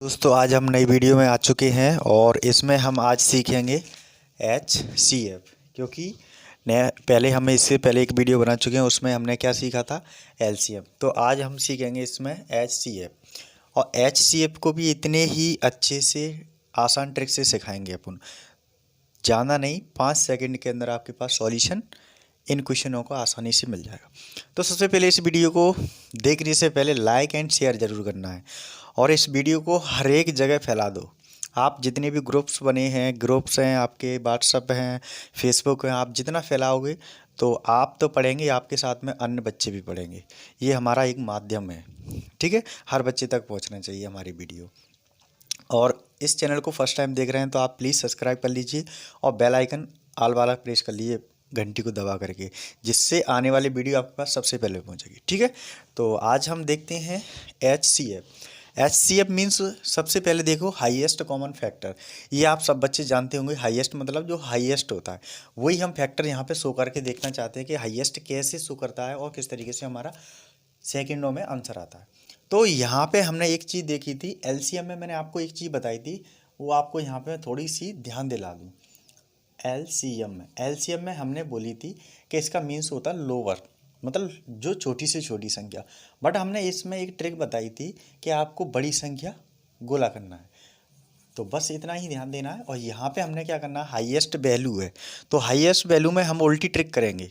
दोस्तों आज हम नई वीडियो में आ चुके हैं और इसमें हम आज सीखेंगे एच सी एफ। क्योंकि नया पहले हमें इससे पहले एक वीडियो बना चुके हैं, उसमें हमने क्या सीखा था, एल सी एफ। तो आज हम सीखेंगे इसमें एच सी एफ। और एच सी एफ को भी इतने ही अच्छे से आसान ट्रिक से सिखाएंगे अपन। ज़्यादा नहीं, 5 सेकंड के अंदर आपके पास सॉल्यूशन इन क्वेश्चनों को आसानी से मिल जाएगा। तो सबसे पहले इस वीडियो को देखने से पहले लाइक एंड शेयर ज़रूर करना है और इस वीडियो को हर एक जगह फैला दो। आप जितने भी ग्रुप्स बने हैं, ग्रुप्स हैं आपके, व्हाट्सएप हैं, फेसबुक हैं, आप जितना फैलाओगे तो आप तो पढ़ेंगे, आपके साथ में अन्य बच्चे भी पढ़ेंगे। ये हमारा एक माध्यम है, ठीक है। हर बच्चे तक पहुंचना चाहिए हमारी वीडियो। और इस चैनल को फर्स्ट टाइम देख रहे हैं तो आप प्लीज़ सब्सक्राइब कर लीजिए और बेल आइकन ऑल वाला प्रेस कर लीजिए घंटी को दबा करके, जिससे आने वाली वीडियो आपके पास सबसे पहले पहुंचेगी, ठीक है। तो आज हम देखते हैं H C F. H C F means सबसे पहले देखो हाईएस्ट कॉमन फैक्टर। ये आप सब बच्चे जानते होंगे, हाईएस्ट मतलब जो हाईएस्ट होता है, वही हम फैक्टर यहाँ पे शो करके देखना चाहते हैं कि हाईएस्ट कैसे शो करता है और किस तरीके से हमारा सेकंडों में आंसर आता है। तो यहाँ पे हमने एक चीज़ देखी थी एलसीएम में, मैंने आपको एक चीज़ बताई थी, वो आपको यहाँ पे थोड़ी सी ध्यान दिला दूँ। एलसीएम में हमने बोली थी कि इसका मीन्स होता है लोअर, मतलब जो छोटी से छोटी संख्या। बट हमने इसमें एक ट्रिक बताई थी कि आपको बड़ी संख्या गोला करना है। तो बस इतना ही ध्यान देना है। और यहाँ पे हमने क्या करना है, हाईएस्ट वैल्यू है तो हाईएस्ट वैल्यू में हम उल्टी ट्रिक करेंगे।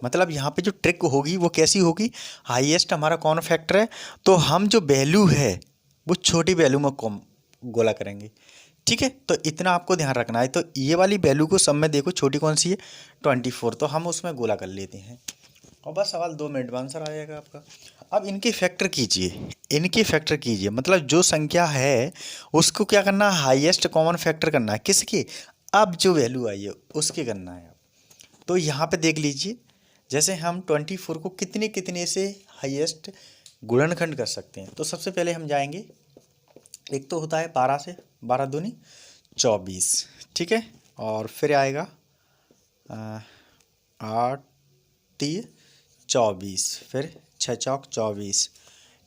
मतलब यहाँ पे जो ट्रिक होगी वो कैसी होगी, हाईएस्ट हमारा कौन फैक्टर है, तो हम जो वैल्यू है वो छोटी वैल्यू में कम गोला करेंगे, ठीक है। तो इतना आपको ध्यान रखना है। तो ये वाली वैल्यू को सब में देखो, छोटी कौन सी है, 24, तो हम उसमें गोला कर लेते हैं और बस सवाल 2 मिनट में आंसर आ जाएगा आपका। अब इनके फैक्टर कीजिए, इनके फैक्टर कीजिए, मतलब जो संख्या है उसको क्या करना है, हाईएस्ट कॉमन फैक्टर करना है। किसके, अब जो वैल्यू आई है उसके करना है। तो यहाँ पे देख लीजिए, जैसे हम 24 को कितने कितने से हाईएस्ट गुणनखंड कर सकते हैं। तो सबसे पहले हम जाएंगे, एक तो होता है 12 से, 12 दूनी 24, ठीक है। और फिर आएगा 8 3 24, फिर 6 चौक 24,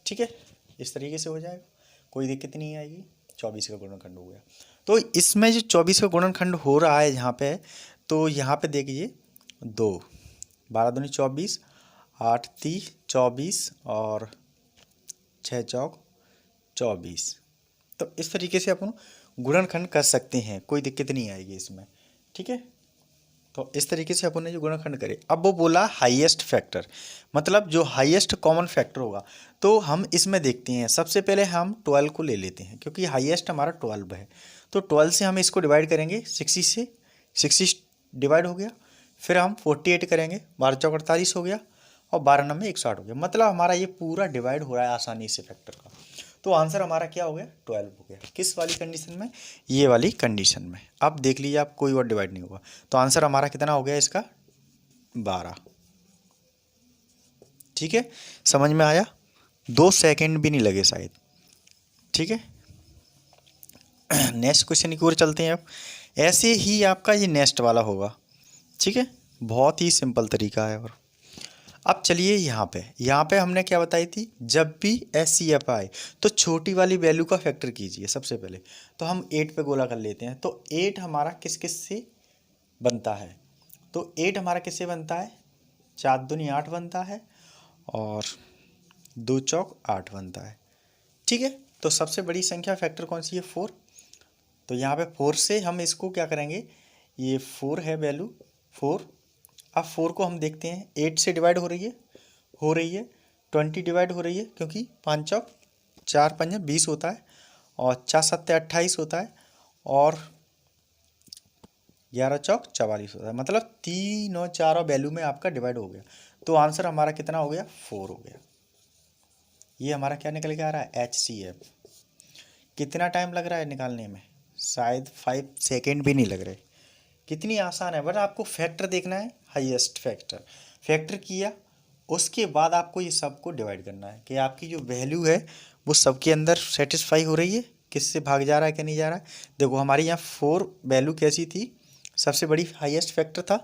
ठीक है। इस तरीके से हो जाएगा, कोई दिक्कत नहीं आएगी। 24 का गुणनखंड हो गया। तो इसमें जो 24 का गुणनखंड हो रहा है यहाँ पे, तो यहाँ पे देखिए 2, 12 दूनी 24, 8 3 24 और 6 चौक 24। तो इस तरीके से अपन गुणनखंड कर सकते हैं, कोई दिक्कत नहीं आएगी इसमें, ठीक है। तो इस तरीके से अपन ने जो गुणनखंड करे, अब वो बोला हाईएस्ट फैक्टर, मतलब जो हाईएस्ट कॉमन फैक्टर होगा। तो हम इसमें देखते हैं, सबसे पहले हम 12 को ले लेते हैं क्योंकि हाईएस्ट हमारा 12 है। तो 12 से हम इसको डिवाइड करेंगे 60 से, 60 डिवाइड हो गया। फिर हम 48 करेंगे, 12 चौक 48 हो गया और 12 नंबर 160 हो गया। मतलब हमारा ये पूरा डिवाइड हो रहा है आसानी से फैक्टर का। तो आंसर हमारा क्या हो गया, 12 हो गया। किस वाली कंडीशन में, ये वाली कंडीशन में। अब देख लीजिए आप, कोई और डिवाइड नहीं होगा। तो आंसर हमारा कितना हो गया इसका, 12, ठीक है। समझ में आया, 2 सेकंड भी नहीं लगे शायद, ठीक है। नेक्स्ट क्वेश्चन की ओर चलते हैं। अब ऐसे ही आपका ये नेक्स्ट वाला होगा, ठीक है। बहुत ही सिंपल तरीका है। और अब चलिए यहाँ पे हमने क्या बताई थी, जब भी एस सी एफ आए तो छोटी वाली वैल्यू का फैक्टर कीजिए सबसे पहले। तो हम 8 पे गोला कर लेते हैं। तो 8 हमारा किस किस से बनता है, तो 8 हमारा किससे बनता है, 4 दूनी 8 बनता है और 2 चौक 8 बनता है, ठीक है। तो सबसे बड़ी संख्या फैक्टर कौन सी है, 4। तो यहाँ पे 4 से हम इसको क्या करेंगे, ये 4 है वैल्यू 4। अब 4 को हम देखते हैं, 8 से डिवाइड हो रही है 20 डिवाइड हो रही है, क्योंकि 5 चौक 4 5 20 होता है और 4 7 28 होता है और 11 चौक 44 होता है। मतलब तीनों चारों वैल्यू में आपका डिवाइड हो गया। तो आंसर हमारा कितना हो गया, 4 हो गया। ये हमारा क्या निकल के आ रहा है, एच सी एफ। कितना टाइम लग रहा है निकालने में, शायद 5 सेकेंड भी नहीं लग रहे। कितनी आसान है, बट आपको फैक्टर देखना है, हाईएस्ट फैक्टर। फैक्टर किया, उसके बाद आपको ये सबको डिवाइड करना है कि आपकी जो वैल्यू है वो सबके अंदर सेटिस्फाई हो रही है, किससे भाग जा रहा है क्या नहीं जा रहा है। देखो हमारी यहाँ 4 वैल्यू कैसी थी, सबसे बड़ी हाईएस्ट फैक्टर था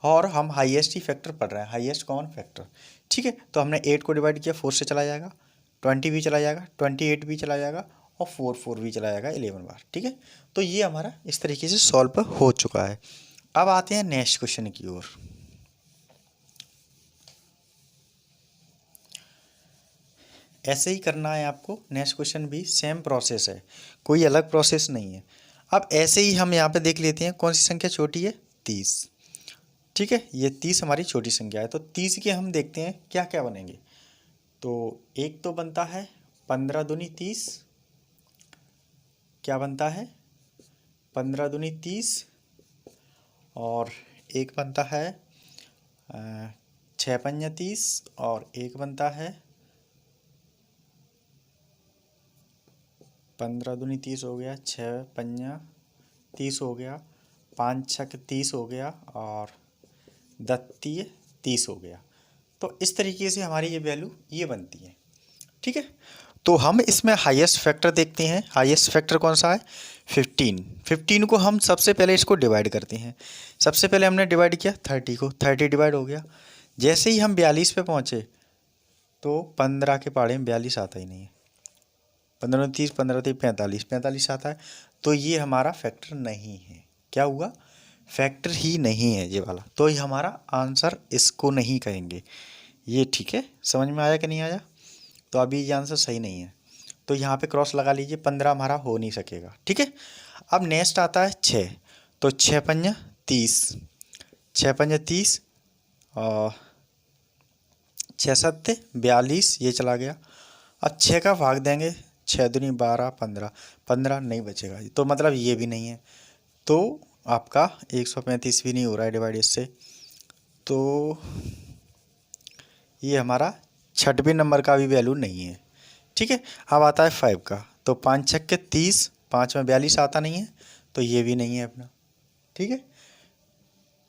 और हम हाईएस्ट ही फैक्टर पढ़ रहे हैं, हाईएस्ट कॉमन फैक्टर, ठीक है। तो हमने 8 को डिवाइड किया, 4 से चला जाएगा, 20 भी चला जाएगा, 28 भी चला जाएगा और 4 भी चला जाएगा 11 बार। ठीक है, तो ये हमारा इस तरीके से सॉल्व हो चुका है। अब आते हैं नेक्स्ट क्वेश्चन की ओर। ऐसे ही करना है आपको, नेक्स्ट क्वेश्चन भी सेम प्रोसेस है, कोई अलग प्रोसेस नहीं है। अब ऐसे ही हम यहाँ पे देख लेते हैं कौन सी संख्या छोटी है, 30। ठीक है, ये 30 हमारी छोटी संख्या है, तो 30 के हम देखते हैं क्या क्या बनेंगे। तो एक तो बनता है 15 दूनी 30, क्या बनता है 15 दूनी 30, और एक बनता है 6 पंजा 30, और एक बनता है 15 दूनी 30 हो गया, 6 पंजा 30 हो गया, 5 छक 30 हो गया, और 10 30 हो गया। तो इस तरीके से हमारी ये वैल्यू ये बनती है। ठीक है, तो हम इसमें हाईएस्ट फैक्टर देखते हैं। हाईएस्ट फैक्टर कौन सा है, 15 को हम सबसे पहले इसको डिवाइड करते हैं। सबसे पहले हमने डिवाइड किया 30 को, 30 डिवाइड हो गया। जैसे ही हम 42 पे पहुँचे तो 15 के पाड़े में 42 आता ही नहीं है, 15 30, 15 30 45, 45 आता है। तो ये हमारा फैक्टर नहीं है, क्या हुआ, फैक्टर ही नहीं है ये वाला, तो ये हमारा आंसर इसको नहीं कहेंगे ये। ठीक है, समझ में आया कि नहीं आया, तो अभी ये आंसर सही नहीं है, तो यहाँ पे क्रॉस लगा लीजिए, 15 हमारा हो नहीं सकेगा। ठीक है, अब नेक्स्ट आता है 6, तो 6 पंजा 30, 6 पंजा 30, और 6 7 42, ये चला गया। अब 6 का भाग देंगे, 6 दूनी 12, 15, 15 नहीं बचेगा, तो मतलब ये भी नहीं है, तो आपका 135 भी नहीं हो रहा है डिवाइड इससे। तो ये हमारा 6वें नंबर का भी वैल्यू नहीं है। ठीक है, अब आता है 5 का, तो 5 छक के 30, 5 में 42 आता नहीं है, तो ये भी नहीं है अपना। ठीक है,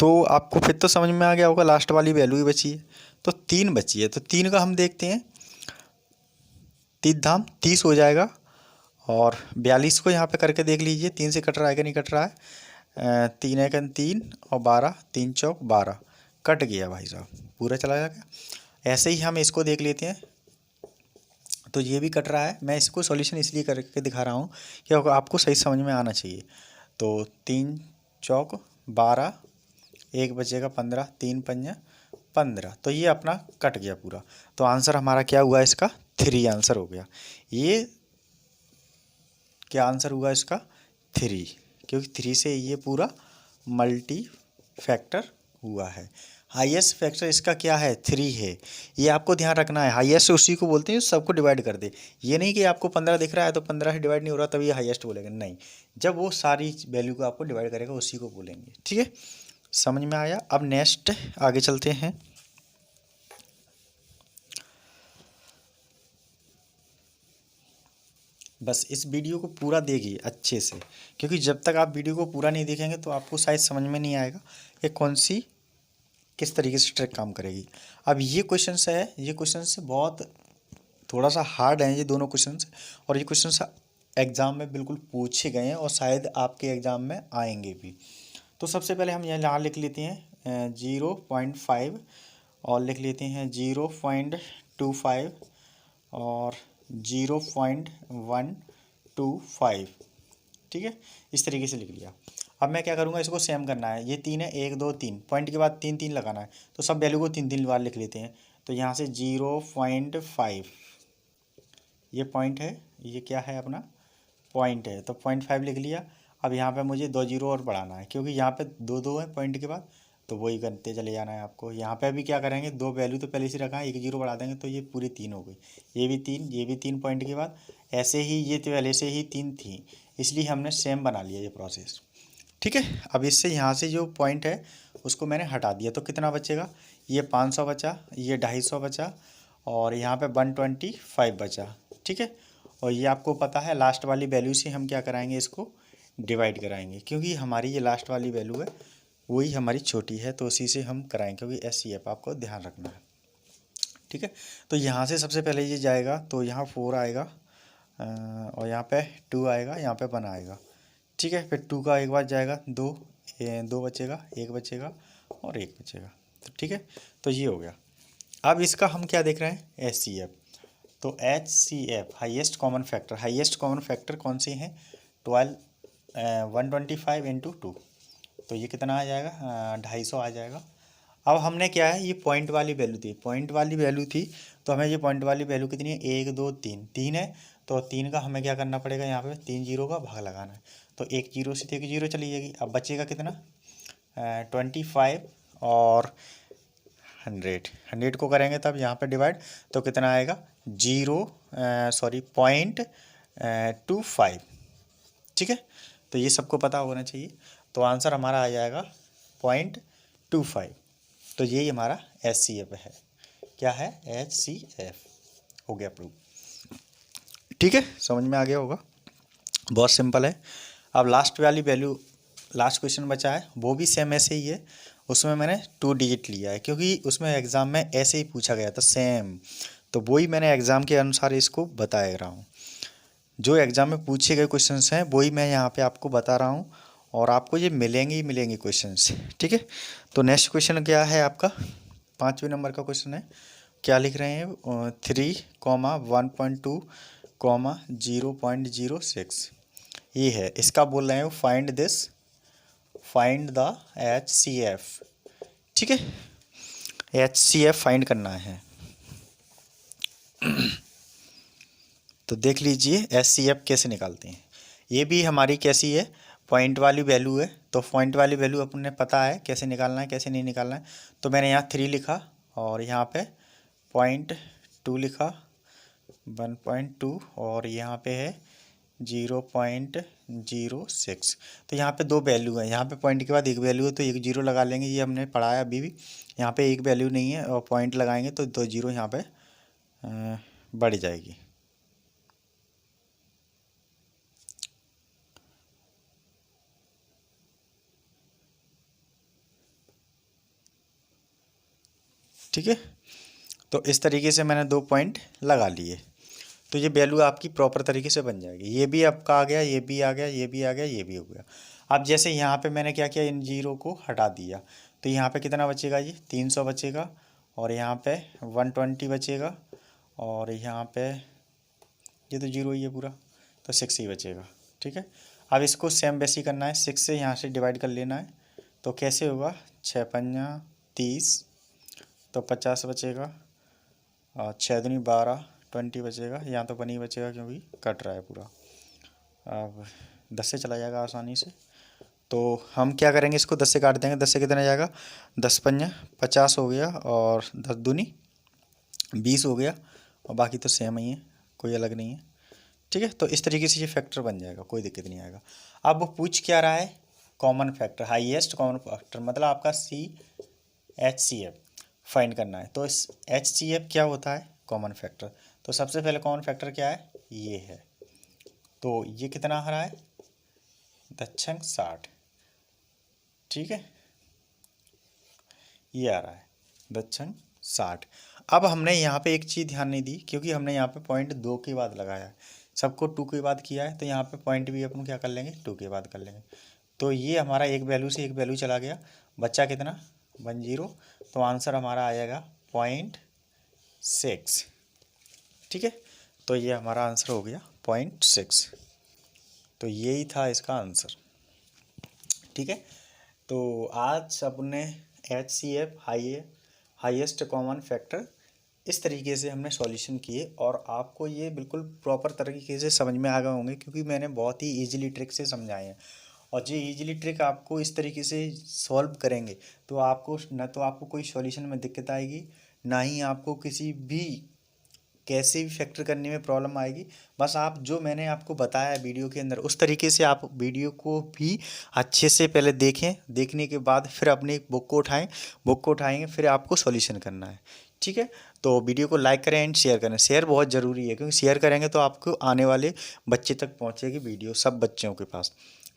तो आपको फिर तो समझ में आ गया होगा, लास्ट वाली वैल्यू ही बची है, तो 3 बची है। तो 3 का हम देखते हैं, 3 धाम 30 हो जाएगा, और 42 को यहाँ पे करके देख लीजिए, 3 से कट रहा है कि नहीं कट रहा है, 3 एक 3, और 12, 3 चौक 12, कट गया भाई साहब, पूरा चला जाएगा। ऐसे ही हम इसको देख लेते हैं, तो ये भी कट रहा है। मैं इसको सॉल्यूशन इसलिए करके दिखा रहा हूँ कि आपको सही समझ में आना चाहिए। तो 3 चौक 12, एक बचेगा 15, 3 पंजा 15, तो ये अपना कट गया पूरा। तो आंसर हमारा क्या हुआ इसका, 3 आंसर हो गया। ये क्या आंसर हुआ इसका, 3, क्योंकि 3 से ये पूरा मल्टी फैक्टर हुआ है। हाईएस्ट फैक्टर इसका क्या है, 3 है, ये आपको ध्यान रखना है। हाईएस्ट उसी को बोलते हैं सबको डिवाइड कर दे, ये नहीं कि आपको 15 दिख रहा है तो 15 से डिवाइड नहीं हो रहा तभी ये हाईएस्ट बोलेंगे, नहीं, जब वो सारी वैल्यू को आपको डिवाइड करेगा उसी को बोलेंगे। ठीक है, समझ में आया। अब नेक्स्ट आगे चलते हैं। बस इस वीडियो को पूरा देखिए अच्छे से, क्योंकि जब तक आप वीडियो को पूरा नहीं देखेंगे तो आपको शायद समझ में नहीं आएगा कि कौन सी किस तरीके से ट्रिक काम करेगी। अब ये क्वेश्चन है, ये क्वेश्चन बहुत थोड़ा सा हार्ड हैं ये दोनों क्वेश्चन, और ये क्वेश्चन एग्ज़ाम में बिल्कुल पूछे गए हैं और शायद आपके एग्ज़ाम में आएंगे भी। तो सबसे पहले हम यहाँ लिख लेते हैं 0.5, और लिख लेते हैं 0.25, और 0.125। ठीक है, इस तरीके से लिख लिया। अब मैं क्या करूँगा, इसको सेम करना है, ये 3 है, 1 2 3 पॉइंट के बाद 3 3 लगाना है, तो सब वैल्यू को 3 3 बार लिख लेते हैं। तो यहाँ से 0.5, ये पॉइंट है, ये क्या है अपना पॉइंट है, तो 0.5 लिख लिया। अब यहाँ पे मुझे 2 जीरो और बढ़ाना है, क्योंकि यहाँ पे 2 2 है पॉइंट के बाद, तो वही करते चले जाना है आपको। यहाँ पे अभी क्या करेंगे, 2 वैल्यू तो पहले से रखा है, 1 जीरो बढ़ा देंगे तो ये पूरी 3 हो गई, ये भी 3, ये भी 3 पॉइंट के बाद, ऐसे ही ये तो पहले से ही 3 थी, इसलिए हमने सेम बना लिया ये प्रोसेस। ठीक है, अब इससे यहाँ से जो पॉइंट है उसको मैंने हटा दिया, तो कितना बचेगा, ये 500 बचा, ये 250 बचा, और यहाँ पे 125 बचा। ठीक है, और ये आपको पता है लास्ट वाली वैल्यू से हम क्या कराएंगे, इसको डिवाइड कराएंगे, क्योंकि हमारी ये लास्ट वाली वैल्यू है वही हमारी छोटी है, तो उसी से हम कराएंगे, क्योंकि SCF आपको ध्यान रखना है। ठीक है, तो यहाँ से सबसे पहले ये जाएगा, तो यहाँ 4 आएगा, और यहाँ पे 2 आएगा, यहाँ पे 1 आएगा। ठीक है, फिर 2 का एक बार जाएगा, 2 बचेगा, 1 बचेगा, और 1 बचेगा। तो ठीक है, तो ये हो गया। अब इसका हम क्या देख रहे हैं, SCF। तो HCF हाईएस्ट कॉमन फैक्टर कौन से हैं? 125 इंटू 2, तो ये कितना आ जाएगा? 250 आ जाएगा। अब हमने क्या है, ये पॉइंट वाली वैल्यू थी, तो हमें ये पॉइंट वाली वैल्यू कितनी है? 1 2 3 3 है, तो 3 का हमें क्या करना पड़ेगा? यहाँ पे 3 जीरो का भाग लगाना है, तो एक जीरो से 1 जीरो चली जाएगी। अब बचेगा कितना? 25 और 100 को करेंगे तब यहाँ पे डिवाइड, तो कितना आएगा? 0.25। ठीक है, तो ये सबको पता होना चाहिए। तो आंसर हमारा आ जाएगा 0.25। तो यही हमारा HCF है। क्या है? HCF हो गया प्रूव। ठीक है, समझ में आ गया होगा, बहुत सिंपल है। अब लास्ट क्वेश्चन बचा है, वो भी सेम ऐसे ही है। उसमें मैंने 2 डिजिट लिया है क्योंकि उसमें एग्ज़ाम में ऐसे ही पूछा गया था सेम, तो वही मैंने एग्ज़ाम के अनुसार इसको बता रहा हूँ। जो एग्ज़ाम में पूछे गए क्वेश्चंस हैं वही मैं यहाँ पे आपको बता रहा हूँ, और आपको ये मिलेंगे ही मिलेंगे क्वेश्चंस। ठीक है, तो नेक्स्ट क्वेश्चन क्या है आपका? 5वें नंबर का क्वेश्चन है। क्या लिख रहे हैं? 3,1.2, 0.06 ये है। इसका बोल रहे हैं फाइंड द HCF। ठीक है, HCF फाइंड करना है। तो देख लीजिए HCF कैसे निकालते हैं। ये भी हमारी कैसी है? पॉइंट वाली वैल्यू है, तो पॉइंट वाली वैल्यू अपने पता है कैसे निकालना है कैसे नहीं निकालना है। तो मैंने यहाँ 3 लिखा और यहाँ पे 0.2 लिखा, 1.2, और यहाँ पे है 0.06। तो यहाँ पे 2 वैल्यू है, यहाँ पे पॉइंट के बाद एक वैल्यू है तो एक जीरो लगा लेंगे, ये हमने पढ़ा है अभी भी। यहाँ पे एक वैल्यू नहीं है और पॉइंट लगाएंगे तो 2 जीरो यहाँ पे बढ़ जाएगी। ठीक है, तो इस तरीके से मैंने 2 पॉइंट लगा लिए, तो ये वैल्यू आपकी प्रॉपर तरीके से बन जाएगी। ये भी आपका आ गया, ये भी आ गया, ये भी आ गया, ये भी हो गया। अब जैसे यहाँ पे मैंने क्या किया, इन जीरो को हटा दिया, तो यहाँ पे कितना बचेगा? ये 300 बचेगा, और यहाँ पे 120 बचेगा, और यहाँ पे ये तो जीरो ही है पूरा, तो 6 ही बचेगा। ठीक है, अब इसको सेम वैसे ही करना है, 6 से यहाँ से डिवाइड कर लेना है। तो कैसे होगा? 6 पंजा 30, तो 50 बचेगा, और 6 दूनी 12, 20 बचेगा। यहाँ तो 1 ही बचेगा क्योंकि कट रहा है पूरा। अब 10 से चला जाएगा आसानी से, तो हम क्या करेंगे, इसको 10 से काट देंगे। 10 से कितना जाएगा? 10 पंजा 50 हो गया, और 10 दूनी 20 हो गया, और बाकी तो सेम ही है, कोई अलग नहीं है। ठीक है, तो इस तरीके से ये फैक्टर बन जाएगा, कोई दिक्कत नहीं आएगा। अब वो पूछ क्या रहा है? Common factor, highest common factor, मतलब आपका HCF फाइंड करना है। तो इस HCF क्या होता है? Common factor. तो सबसे पहले कॉमन फैक्टर क्या है? ये है, तो ये कितना आ रहा है? दशमलव 60। ठीक है, ये आ रहा है 0.60। अब हमने यहाँ पे एक चीज़ ध्यान नहीं दी, क्योंकि हमने यहाँ पे पॉइंट 2 के बाद लगाया है, सबको 2 के बाद किया है, तो यहाँ पे पॉइंट भी अपन क्या कर लेंगे? 2 के बाद कर लेंगे। तो ये हमारा एक वैल्यू से एक वैल्यू चला गया, बच्चा कितना? 10। तो आंसर हमारा आ जाएगा 0.6। ठीक है, तो ये हमारा आंसर हो गया 0.6। तो यही था इसका आंसर। ठीक है, तो आज अपने HCF हाईएस्ट कॉमन फैक्टर इस तरीके से हमने सॉल्यूशन किए, और आपको ये बिल्कुल प्रॉपर तरीके से समझ में आ गए होंगे, क्योंकि मैंने बहुत ही इजीली ट्रिक से समझाए हैं। और ये इजीली ट्रिक आपको इस तरीके से सॉल्व करेंगे तो आपको न तो आपको कोई सॉल्यूशन में दिक्कत आएगी, ना ही आपको किसी भी कैसे भी फैक्टर करने में प्रॉब्लम आएगी। बस आप जो मैंने आपको बताया वीडियो के अंदर उस तरीके से आप वीडियो को भी अच्छे से पहले देखें, देखने के बाद फिर अपनी बुक को उठाएंगे, फिर आपको सॉल्यूशन करना है। ठीक है, तो वीडियो को लाइक करें एंड शेयर करें। शेयर बहुत ज़रूरी है, क्योंकि शेयर करेंगे तो आपको आने वाले बच्चे तक पहुँचेगी वीडियो, सब बच्चों के पास।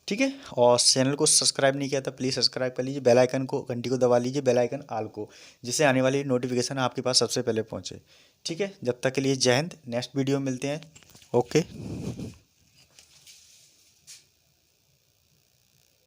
ठीक है, और चैनल को सब्सक्राइब नहीं किया तो प्लीज़ सब्सक्राइब कर लीजिए, बेल आइकन को, घंटी को दबा लीजिए, बेल आइकन ऑल को, जिससे आने वाली नोटिफिकेशन आपके पास सबसे पहले पहुंचे। ठीक है, जब तक के लिए जय हिंद। नेक्स्ट वीडियो में मिलते हैं। ओके।